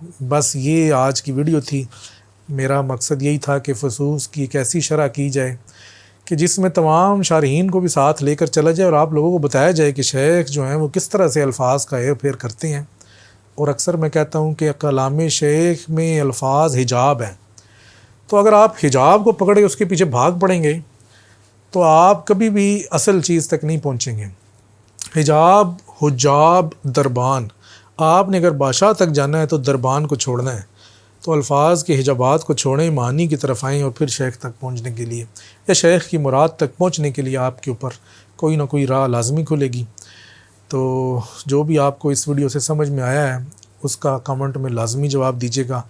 बस ये आज की वीडियो थी। मेरा मकसद यही था कि फसूस की एक ऐसी शरह की जाए कि जिसमें तमाम शारहीन को भी साथ लेकर चला जाए और आप लोगों को बताया जाए कि शेख जो हैं वो किस तरह से अल्फाज का हेर फेर करते हैं। और अक्सर मैं कहता हूँ कि कलाम शेख में अल्फाज हिजाब हैं, तो अगर आप हिजाब को पकड़े उसके पीछे भाग पड़ेंगे तो आप कभी भी असल चीज़ तक नहीं पहुँचेंगे। हिजाब, हुजाब, दरबान, आपने अगर बादशाह तक जाना है तो दरबान को छोड़ना है, तो अल्फाज के हिजाबात को छोड़ें, मानी की तरफ आएँ और फिर शेख तक पहुँचने के लिए या शेख की मुराद तक पहुँचने के लिए आपके ऊपर कोई ना कोई राह लाजमी खुलेगी। तो जो भी आपको इस वीडियो से समझ में आया है उसका कमेंट में लाजमी जवाब दीजिएगा।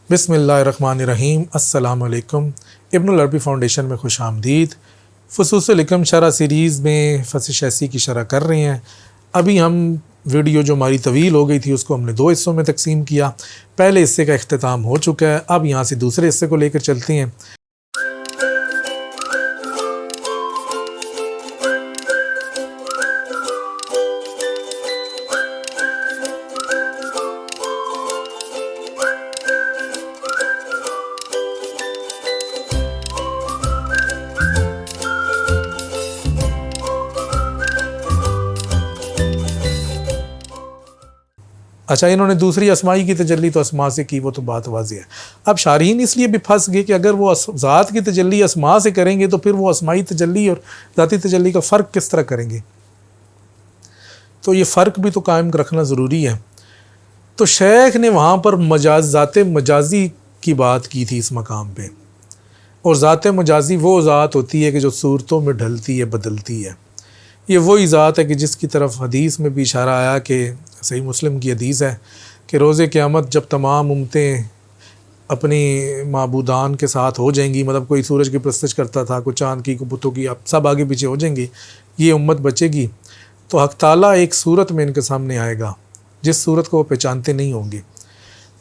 बिस्मिल्लाहिर्रहमानिर्रहीम। अस्सलामु अलैकुम। इब्नुल अरबी फ़ाउंडेशन में खुश आमदीद। फ़ुसूसुल हिकम शरह सीरीज़ में फ़सिश ऐसी की शरह कर रहे हैं। अभी हम वीडियो जो हमारी तवील हो गई थी उसको हमने 2 हिस्सों में तकसीम किया। पहले हिस्से का इख्तिताम हो चुका है, अब यहाँ से दूसरे हिस्से को लेकर चलते हैं। अच्छा, इन्होंने दूसरी असमाई की तजल्ली तो असमा से की, वो तो बात वाज़ेह है। अब शारीन इसलिए भी फंस गए कि अगर वो ज़ात की तजल्ली असमा से करेंगे तो फिर वो असमाई तजल्ली और ज़ाती तजल्ली का फ़र्क किस तरह करेंगे, तो ये फ़र्क भी तो कायम रखना ज़रूरी है। तो शेख ने वहाँ पर ज़ात मजाजी की बात की थी इस मकाम पे, और ज़ात मजाजी वो ज़ात होती है कि जो सूरतों में ढलती है, बदलती है। ये वही ज़ात है कि जिसकी तरफ हदीस में भी इशारा आया कि सही मुस्लिम की हदीस है कि रोज़े क़यामत जब तमाम उम्मतें अपनी माबूदान के साथ हो जाएंगी, मतलब कोई सूरज की परस्तिश करता था, कोई चाँद की, कोई बुतों की, अब सब आगे पीछे हो जाएंगी, ये उम्मत बचेगी। तो हक़ ताला एक सूरत में इनके सामने आएगा जिस सूरत को वो पहचानते नहीं होंगे।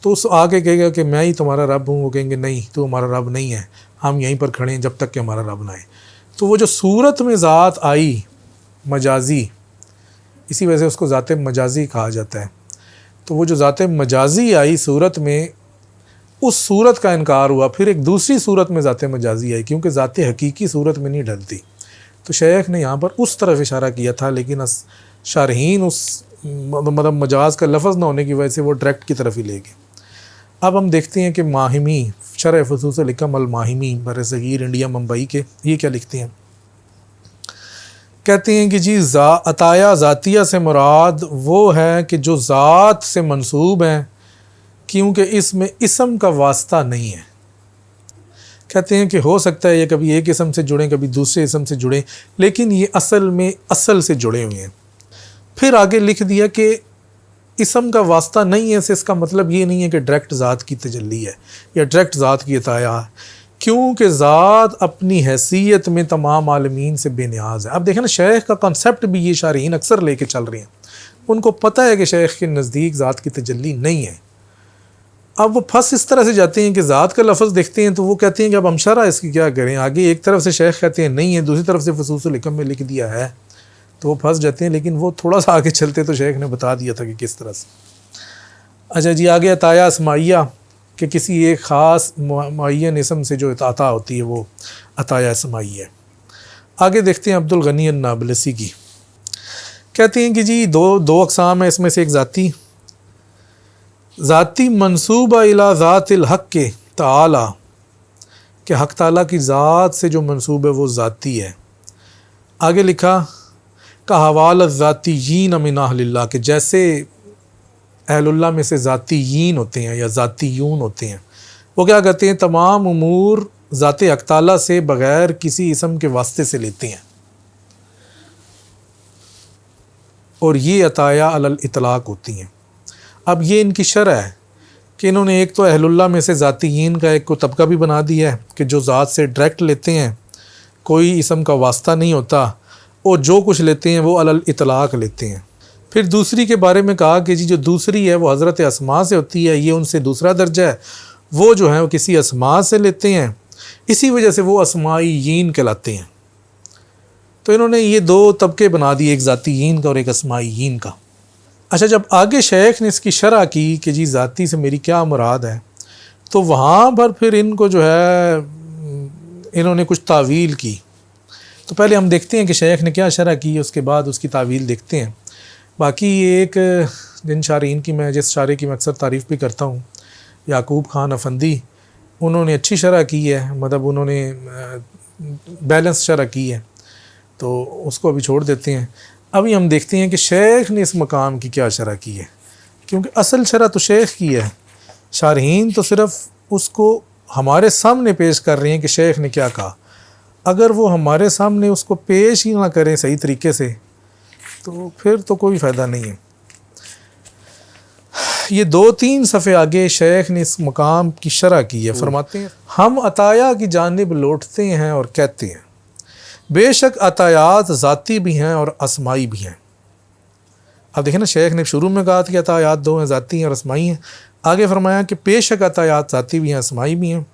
तो उस आगे कहेगा कि मैं ही तुम्हारा रब हूँ। वो कहेंगे नहीं, तू हमारा रब नहीं है, हम यहीं पर खड़े हैं जब तक कि हमारा रब ना आए। तो वो जो सूरत में ज़ात आई मजाजी, इसी वजह से उसको ज़ात मजाजी कहा जाता है। तो वो जो ज़ात मजाजी आई सूरत में, उस सूरत का इनकार हुआ, फिर एक दूसरी सूरत में ज़ात मजाजी आई, क्योंकि ज़ात हकीकी सूरत में नहीं ढलती। तो शेख ने यहाँ पर उस तरफ इशारा किया था, लेकिन शारहीन उस मतलब मजाज का लफ्ज़ ना होने की वजह से वो डायरेक्ट की तरफ ही ले गए। अब हम देखते हैं कि माहिमी शरह फ़ुसूसुल हिकम अल माहिमी बरसगीर इंडिया मुंबई के, ये क्या लिखते हैं। कहते हैं कि जी अताया ज़ातिया से मुराद वो है कि जो ज़ात से मंसूब हैं, क्योंकि इसमें इसम का वास्ता नहीं है। कहते हैं कि हो सकता है ये कभी एक इसम से जुड़ें, कभी दूसरे इसम से जुड़ें, लेकिन ये असल में असल से जुड़े हुए हैं। फिर आगे लिख दिया कि इसम का वास्ता नहीं है, से इसका मतलब ये नहीं है कि डायरेक्ट ज़ात की तजल्ली है या डायरेक्ट ज़ात की अताया है, क्योंकि ज़ात अपनी हैसियत में तमाम आलमीन से बेनियाज है। अब देखें ना, शेख का कॉन्सेप्ट भी ये शारहीन अक्सर लेके चल रहे हैं। उनको पता है कि शेख के नज़दीक ज़ात की तजल्ली नहीं है। अब वो फंस इस तरह से जाते हैं कि ज़ात का लफ्ज़ देखते हैं तो वो कहते हैं कि अब हम शरह इसकी क्या करें। आगे एक तरफ से शेख कहते हैं नहीं है, दूसरी तरफ से फ़ुसूसुल हिकम में लिख दिया है, तो वो फंस जाते हैं। लेकिन वो थोड़ा सा आगे चलते तो शेख ने बता दिया था कि किस तरह से। अच्छा जी, आगे अताया असमाइया कि किसी एक ख़ास मुअय्यन इसम से जो अता होती है वो अताया असमाई है। आगे देखते हैं अब्दुल गनी अन्नाबलसी की। कहते हैं कि जी दो अक़साम है, इसमें से एक ज़ाती मंसूबा इला ज़ातिल हक़ के ताला, कि हक़ ताला की ज़ात से जो मंसूब है वो ज़ाती है। आगे लिखा का हवाल ज़ातीयीन मिन अहलिल्लाह, के जैसे अहलुल्लाह में से ज़ातीयीन होते हैं या ज़ातीयून होते हैं, वो क्या कहते हैं, तमाम उमूर ज़ात हक़ ताला से बग़ैर किसी इसम के वास्ते से लेते हैं, और ये अताया अलल इतलाक़ होती हैं। अब ये इनकी शरह है कि इन्होंने एक तो अहलुल्लाह में से ज़ातीयीन का एक को तबका भी बना दिया है कि जो ज़ात से डायरेक्ट लेते हैं, कोई इसम का वास्ता नहीं होता, और जो कुछ लेते हैं वो अलल इतलाक़ लेते हैं। फिर दूसरी के बारे में कहा कि जी जो दूसरी है वो हज़रत अस्मा से होती है, ये उनसे दूसरा दर्जा है, वो जो है वो किसी अस्मा से लेते हैं, इसी वजह से वो अस्माईयीन कहलाते हैं। तो इन्होंने ये दो तबके बना दिए, एक ज़ातीयीन का और एक अस्माईयीन का। अच्छा, जब आगे शेख ने इसकी शरह की कि जी ज़ाती से मेरी क्या मुराद है, तो वहाँ पर फिर इनको जो है इन्होंने कुछ तावील की। तो पहले हम देखते हैं कि शेख ने क्या शरह की, उसके बाद उसकी तावील देखते हैं। बाकी एक जिन शारीन की मैं जिस शारे की मैं अक्सर तारीफ़ भी करता हूँ, याकूब खान अफंदी, उन्होंने अच्छी शरह की है, मतलब उन्होंने बैलेंस शरह की है, तो उसको अभी छोड़ देते हैं। अभी हम देखते हैं कि शेख ने इस मकाम की क्या शरह की है, क्योंकि असल शरह तो शेख की है, शारहीन तो सिर्फ़ उसको हमारे सामने पेश कर रहे हैं कि शेख ने क्या कहा। अगर वो हमारे सामने उसको पेश ही ना करें सही तरीके से, तो फिर तो कोई फ़ायदा नहीं है। ये 2-3 सफ़े आगे शेख ने इस मकाम की शरह की है। फरमाते हैं, हम अताया की जानिब लौटते हैं और कहते हैं, बेशक अतायात ज़ाती भी हैं और अस्माई भी हैं। अब देखें ना, शेख ने शुरू में कहा था कि अतायात दो हैं, ज़ाती हैं और अस्माई हैं। आगे फरमाया कि बेशक अतायात ज़ाती भी हैं, अस्माई भी हैं।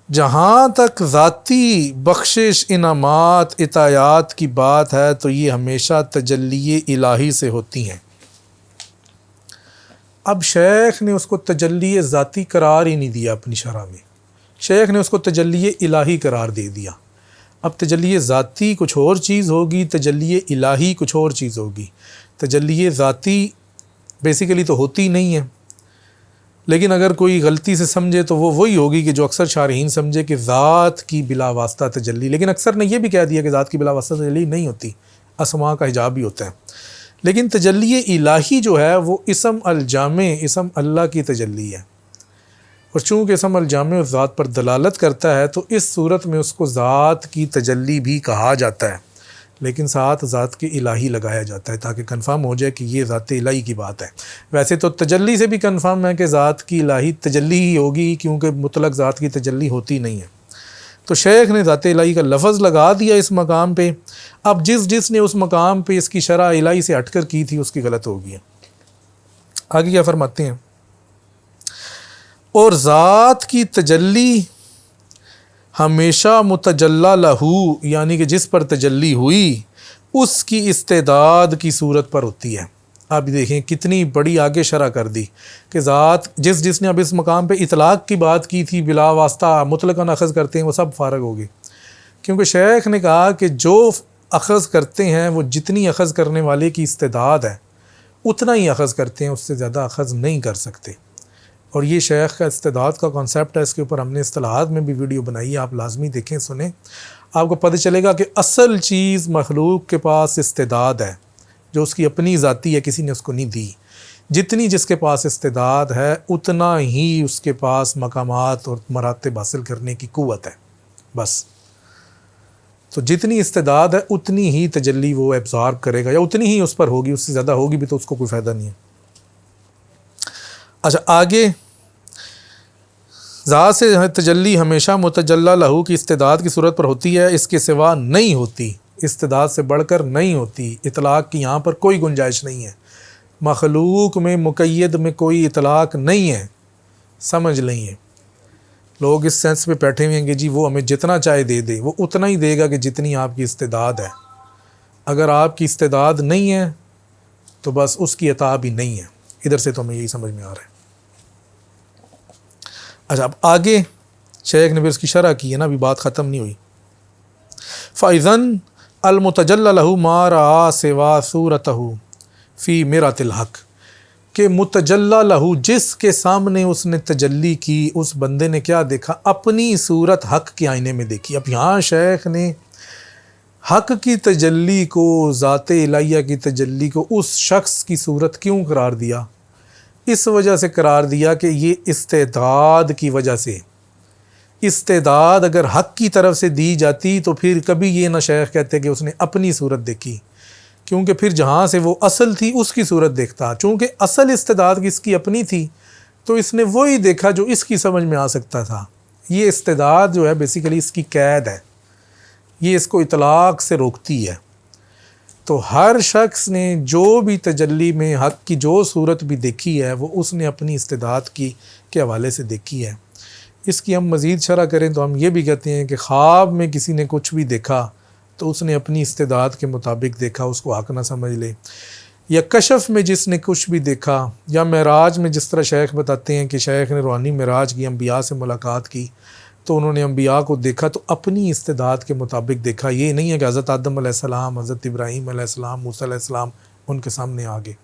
जहाँ तक ज़ाती बख्शिश, इनामात, इतायात की बात है, तो ये हमेशा तजल्ली इलाही से होती हैं। अब शेख ने उसको तजल्ली ज़ाती करार ही नहीं दिया अपनी शरह में, शेख ने उसको तजल्ली इलाही करार दे दिया। अब तजल्ली ज़ाती कुछ और चीज़ होगी, तजल्ली इलाही कुछ और चीज़ होगी। तजल्ली ज़ाती बेसिकली तो होती नहीं है, लेकिन अगर कोई गलती से समझे तो वो वही होगी कि जो अक्सर शारहीन समझे कि ज़ात की बिला वास्ता तजल्ली। लेकिन अक्सर ने यह भी कह दिया कि ज़ात की बिला वास्ता तजल्ली नहीं होती, अस्मा का हिजाब ही होता है। लेकिन तजल्ली इलाही जो है वो इसम अल जामे, इसम अल्लाह की तजल्ली है, और चूँकि इसम अल जामे उस ज़ात पर दलालत करता है, तो इस सूरत में उसको ज़ात की तजल्ली भी कहा जाता है, लेकिन साथ ज़ात के इलाही लगाया जाता है ताकि कंफर्म हो जाए कि ये ज़ात इलाही की बात है। वैसे तो तजल्ली से भी कंफर्म है कि ज़ात की इलाही तजल्ली ही होगी, क्योंकि मुतलक ज़ात की तजल्ली होती नहीं है। तो शेख ने ज़ात इलाही का लफ्ज़ लगा दिया इस मकाम पे। अब जिसने उस मकाम पे इसकी शरह इलाही से हटकर की थी उसकी गलत हो गई है। आगे क्या फरमाते हैं, और ज़ात की तजल्ली हमेशा मुतजल्ला लहू, यानी कि जिस पर तजल्ली हुई उसकी इस्तेदाद की सूरत पर होती है। आप देखें कितनी बड़ी आगे शरह कर दी कि ज़ात जिसने अब इस मकाम पे इतलाक़ की बात की थी, बिला वास्ता मुतलक़न अख़ज़ करते हैं, वो सब फ़ारग हो गए, क्योंकि शेख ने कहा कि जो अख़ज़ करते हैं वो जितनी अख़ज़ करने वाले की इस्तेदाद है उतना ही अख़ज़ करते हैं, उससे ज़्यादा अख़ज़ नहीं कर सकते। और ये शेख का इस्तेदाद का कॉन्सेप्ट है, इसके ऊपर हमने इस्तिलाहात में भी वीडियो बनाई है, आप लाजमी देखें सुने, आपको पता चलेगा कि असल चीज़ मखलूक के पास इस्तेदाद है, जो उसकी अपनी ज़ाती है, किसी ने उसको नहीं दी। जितनी जिसके पास इस्तेदाद है उतना ही उसके पास मकामात और मरातब हासिल करने की क़ुव्वत है, बस। तो जितनी इस्तेदाद है उतनी ही तजल्ली वो एब्ज़ॉर्ब करेगा, या उतनी ही उस पर होगी, उससे ज़्यादा होगी भी तो उसको कोई फ़ायदा नहीं है। अच्छा, आगे ज़ात से तजल्ली हमेशा मुतजल्ला लहू की इस्तेदाद की सूरत पर होती है, इसके सिवा नहीं होती, इस्तेदाद से बढ़कर नहीं होती। इतलाक़ की यहाँ पर कोई गुंजाइश नहीं है, मखलूक में मुक़य्यद में कोई इतलाक़ नहीं है, समझ लेंगे। लोग इस सेंस पे बैठे हुए हैं कि जी वो हमें जितना चाहे दे दे, वो उतना ही देगा कि जितनी आपकी इस्तेदाद है। अगर आपकी इस्तेदाद नहीं है तो बस उसकी अता भी नहीं है। इधर से तो हमें यही समझ में आ रहा है। अच्छा, अब आगे शेख ने भी उसकी शरह की है ना, अभी बात ख़त्म नहीं हुई। फ़इज़न अलमुतजल्ला लहू मा रआ सिवा सूरतहू फ़ी मिरातिल हक़, के मुतजल्ला लहू जिसके सामने उसने तजल्ली की, उस बंदे ने क्या देखा, अपनी सूरत हक़ के आईने में देखी। अब यहाँ शेख ने हक़ की तजल्ली को, ज़ाते इलाहिया की तजल्ली को उस शख्स की सूरत क्यों करार दिया? इस वजह से करार दिया कि ये इस्तेदाद की वजह से, इस्तेदाद अगर हक़ की तरफ से दी जाती तो फिर कभी ये ना शेख कहते कि उसने अपनी सूरत देखी, क्योंकि फिर जहाँ से वो असल थी उसकी सूरत देखता। चूँकि असल इस्तेदाद इसकी अपनी थी तो इसने वही देखा जो इसकी समझ में आ सकता था। ये इस्तेदाद जो है बेसिकली इसकी कैद है, ये इसको इतलाक़ से रोकती है। तो हर शख्स ने जो भी तजल्ली में हक़ की जो सूरत भी देखी है वो उसने अपनी इस्तिदाद की के हवाले से देखी है। इसकी हम मज़ीद शरह करें तो हम ये भी कहते हैं कि ख्वाब में किसी ने कुछ भी देखा तो उसने अपनी इस्तिदाद के मुताबिक देखा, उसको हक़ ना समझ ले। या कशफ़ में जिसने कुछ भी देखा, या मेराज में जिस तरह शेख बताते हैं कि शेख ने रूहानी मेराज की, अम्बिया से मुलाकात की तो उन्होंने अम्बिया को देखा तो अपनी इस्तिदाद के मुताबिक देखा। ये नहीं है कि हज़रत आदम अलैहिस्सलाम, हज़रत इब्राहीम अलैहिस्सलाम, मूसा अलैहिस्सलाम उनके सामने आ गए।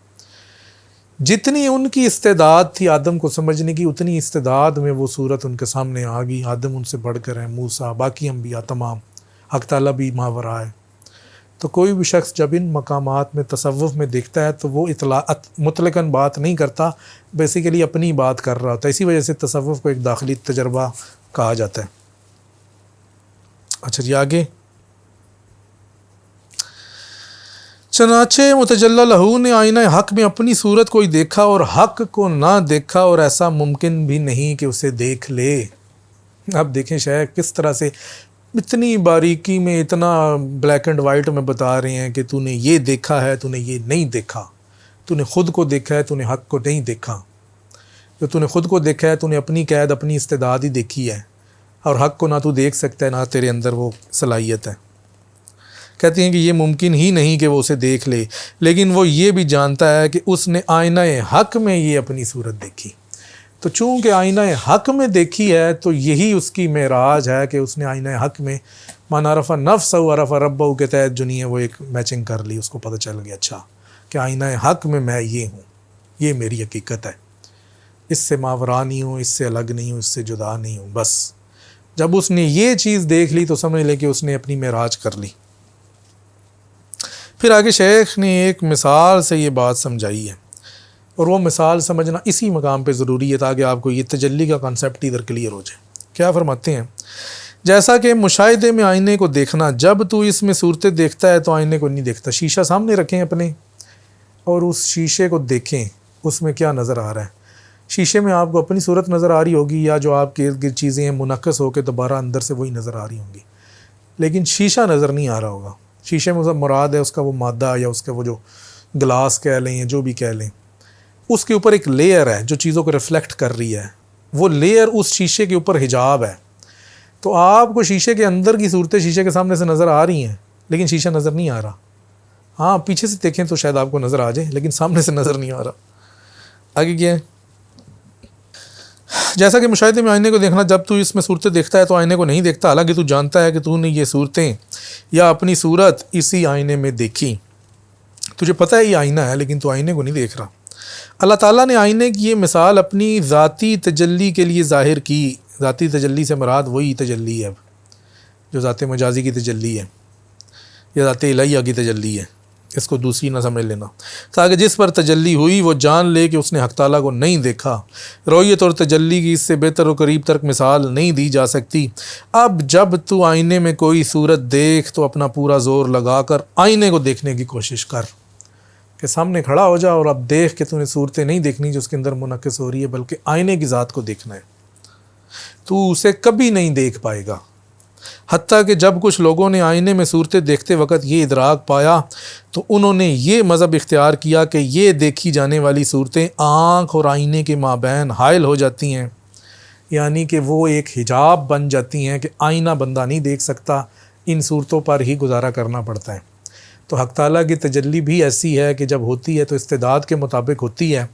जितनी उनकी इस्तेदाद थी आदम को समझने की, उतनी इस्तेदाद में वो सूरत उनके सामने आ गई। आदम उनसे बढ़कर है, मूसा, बाकी अम्बिया तमाम, हक़ ताला भी मावरा है। तो कोई भी शख्स जब इन मकामात में तसव्वुफ़ में देखता है तो वो इतलाअत मुतलकन बात नहीं करता, बेसिकली अपनी बात कर रहा होता है। इसी वजह से तसव्वुफ़ को एक दाखिली तजर्बा कहा जाता है। अच्छा जी, आगे। चनाचे मुतजल्ला लहू ने आईना हक़ में अपनी सूरत कोई देखा और हक़ को ना देखा, और ऐसा मुमकिन भी नहीं कि उसे देख ले। अब देखें शायद किस तरह से इतनी बारीकी में, इतना ब्लैक एंड वाइट में बता रहे हैं कि तूने ये देखा है, तूने ये नहीं देखा, तूने ख़ुद को देखा है, तूने हक़ को नहीं देखा। जो तूने ख़ुद को देखा है, तूने अपनी कैद, अपनी इस्तेदाद ही देखी है, और हक़ को ना तू देख सकता है, ना तेरे अंदर वो सलाहियत है। कहती हैं कि ये मुमकिन ही नहीं कि वो उसे देख ले, लेकिन वो ये भी जानता है कि उसने आईना हक़ में ये अपनी सूरत देखी। तो चूँकि आईना हक़ में देखी है तो यही उसकी मेराज है कि उसने आईना हक़ में मन अरफ़ा नफ्स व अरफ़ा रब्बहू के तहत जो नहीं है वो एक मैचिंग कर ली। उसको पता चल गया अच्छा कि आईना हक़ में मैं ये हूँ, ये मेरी हकीकत है, इससे मावरा नहीं हूँ, इससे अलग नहीं हूँ, इससे जुदा नहीं हूँ। बस जब उसने ये चीज़ देख ली तो समझ ले कि उसने अपनी मेराज कर ली। फिर आगे शेख ने एक मिसाल से ये बात समझाई है, और वो मिसाल समझना इसी मकाम पे ज़रूरी है ताकि आपको ये तजल्ली का कॉन्सेप्ट इधर क्लियर हो जाए। क्या फरमाते हैं, जैसा कि मुशाहिदे में आईने को देखना, जब तू इसमें सूरतें देखता है तो आईने को नहीं देखता। शीशा सामने रखें अपने और उस शीशे को देखें, उसमें क्या नज़र आ रहा है। शीशे में आपको अपनी सूरत नज़र आ रही होगी, या जो आपके इर्द गिर्द चीज़ें हैं मुनक्कस होकर दोबारा अंदर से वही नज़र आ रही होंगी, लेकिन शीशा नज़र नहीं आ रहा होगा। शीशे में सब मुराद है उसका वो मादा, या उसका वो जो ग्लास कह लें या जो भी कह लें, उसके ऊपर एक लेयर है जो चीज़ों को रिफ्लेक्ट कर रही है। वो लेयर उस शीशे के ऊपर हिजाब है। तो आपको शीशे के अंदर की सूरतें शीशे के सामने से नज़र आ रही हैं, लेकिन शीशा नज़र नहीं आ रहा। हाँ, पीछे से देखें तो शायद आपको नज़र आ जाए, लेकिन सामने से नज़र नहीं आ रहा। आगे क्या है, जैसा कि मुशाहिदे में आईने को देखना, जब तू इसमें सूरतें देखता है तो आईने को नहीं देखता, हालांकि तू जानता है कि तूने ये सूरतें या अपनी सूरत इसी आईने में देखी। तुझे पता है ये आईना है, लेकिन तू आईने को नहीं देख रहा। अल्लाह ताला ने आईने की ये मिसाल अपनी ज़ाती तजल्ली के लिए ज़ाहिर की। ज़ाती तजल्ली से मुराद वही तजल्ली है जो ज़ात मजाजी की तजल्ली है या ज़ात इलाहिया की तजल्ली है, इसको दूसरी ना समझ लेना। ताकि जिस पर तजल्ली हुई वो जान ले कि उसने हक़ ताला को नहीं देखा। रोयत और तजल्ली की इससे बेहतर और करीब तक मिसाल नहीं दी जा सकती। अब जब तू आईने में कोई सूरत देख तो अपना पूरा ज़ोर लगाकर आईने को देखने की कोशिश कर, कि सामने खड़ा हो जा और अब देख के तूने सूरतें नहीं देखनी जो उसके अंदर मुनक्किस हो रही है, बल्कि आईने की ज़ात को देखना है। तू उसे कभी नहीं देख पाएगा। हत्ता कि जब कुछ लोगों ने आईने में सूरतें देखते वक्त ये इदराक पाया तो उन्होंने ये मज़हब इख्तियार किया कि ये देखी जाने वाली सूरतें आँख और आईने के माबैन हाइल हो जाती हैं, यानी कि वो एक हिजाब बन जाती हैं कि आईना बंदा नहीं देख सकता, इन सूरतों पर ही गुजारा करना पड़ता है। तो हक़ ताला की तजल्ली भी ऐसी है कि जब होती है तो इस्तेदाद के मुताबिक होती है,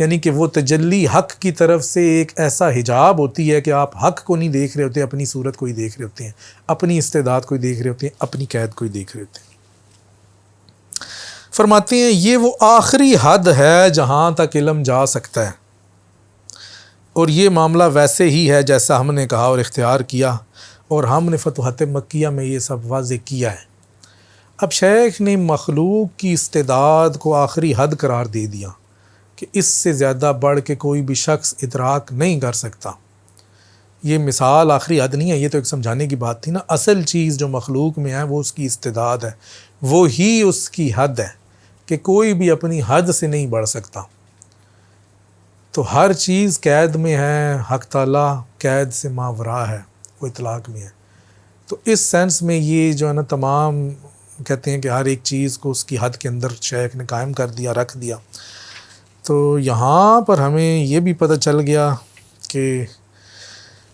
यानी कि वो तजल्ली हक़ की तरफ से एक ऐसा हिजाब होती है कि आप हक़ को नहीं देख रहे होते, अपनी सूरत को ही देख रहे होते हैं, अपनी इस्तेदाद को ही देख रहे होते हैं, अपनी कैद को ही देख रहे होते हैं। फरमाते हैं ये वो आखिरी हद है जहाँ तक इल्म जा सकता है, और ये मामला वैसे ही है जैसा हमने कहा और इख्तियार किया, और हमने फतुहत मक्किया में ये सब वाज़ेह किया है। अब शेख ने मखलूक की इस्तेदाद को आखिरी हद करार दे दिया कि इससे ज़्यादा बढ़ के कोई भी शख्स इदराक नहीं कर सकता। ये मिसाल आखिरी हद नहीं है, ये तो एक समझाने की बात थी ना। असल चीज़ जो मखलूक में है वो उसकी इस्तेदाद है, वो ही उसकी हद है कि कोई भी अपनी हद से नहीं बढ़ सकता। तो हर चीज़ कैद में है, हक़ ताला कैद से मावरा है, वो इतलाक़ में है। तो इस सेंस में ये जो है ना तमाम कहते हैं कि हर एक चीज़ को उसकी हद के अंदर शेख ने कायम कर दिया, रख दिया। तो यहाँ पर हमें ये भी पता चल गया कि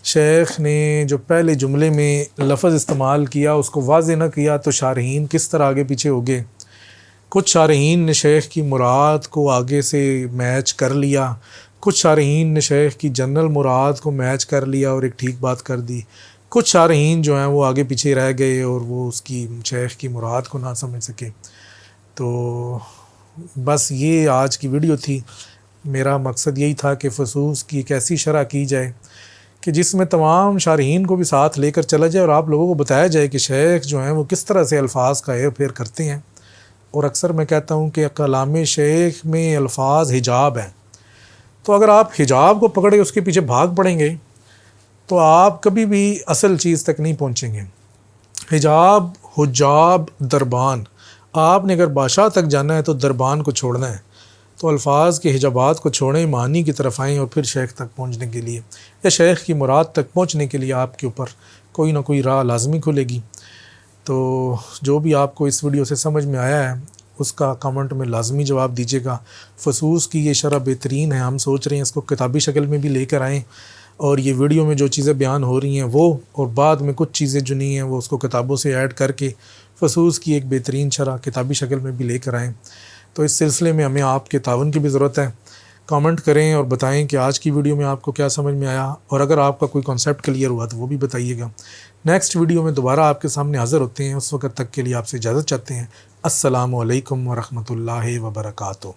शेख ने जो पहले जुमले में लफ्ज़ इस्तेमाल किया उसको वाज़ेह न किया तो शारहीन किस तरह आगे पीछे हो गए। कुछ शारहीन ने शेख की मुराद को आगे से मैच कर लिया, कुछ शारहीन ने शेख की जनरल मुराद को मैच कर लिया और एक ठीक बात कर दी। कुछ शारहीन जो हैं वो आगे पीछे रह गए और वो उसकी शेख की मुराद को ना समझ सके। तो बस ये आज की वीडियो थी। मेरा मकसद यही था कि फसूस की एक ऐसी शरह की जाए कि जिसमें तमाम शारहीन को भी साथ लेकर चला जाए और आप लोगों को बताया जाए कि शेख जो हैं वो किस तरह से अल्फाज का हेर फेर करते हैं। और अक्सर मैं कहता हूँ कि कलाम शेख में अल्फाज हिजाब हैं, तो अगर आप हिजाब को पकड़ के उसके पीछे भाग पड़ेंगे तो आप कभी भी असल चीज़ तक नहीं पहुँचेंगे। हिजाब, हुजाब, दरबान, आपने अगर बादशाह तक जाना है तो दरबान को छोड़ना है। तो अल्फाज के हिजाबात को छोड़ें, मानी की तरफ आएँ और फिर शेख तक पहुँचने के लिए या शेख की मुराद तक पहुँचने के लिए आपके ऊपर कोई ना कोई राह लाजमी खुलेगी। तो जो भी आपको इस वीडियो से समझ में आया है उसका कमेंट में लाजमी जवाब दीजिएगा। फसूस की ये शरह बेहतरीन है, हम सोच रहे हैं इसको किताबी शक्ल में भी लेकर आएँ और ये वीडियो में जो चीज़ें बयान हो रही हैं वो, और बाद में कुछ चीज़ें जो नहीं हैं वो उसको किताबों से ऐड करके फसूस की एक बेहतरीन शरह किताबी शक्ल में भी लेकर आएँ। तो इस सिलसिले में हमें आपके ताउन की भी ज़रूरत है। कमेंट करें और बताएं कि आज की वीडियो में आपको क्या समझ में आया, और अगर आपका कोई कॉन्सेप्ट क्लियर हुआ तो वो भी बताइएगा। नेक्स्ट वीडियो में दोबारा आपके सामने हाज़िर होते हैं। उस वक्त तक के लिए आपसे इजाज़त चाहते हैं। अस्सलामु अलैकुम व रहमतुल्लाहि व बरकातुहू।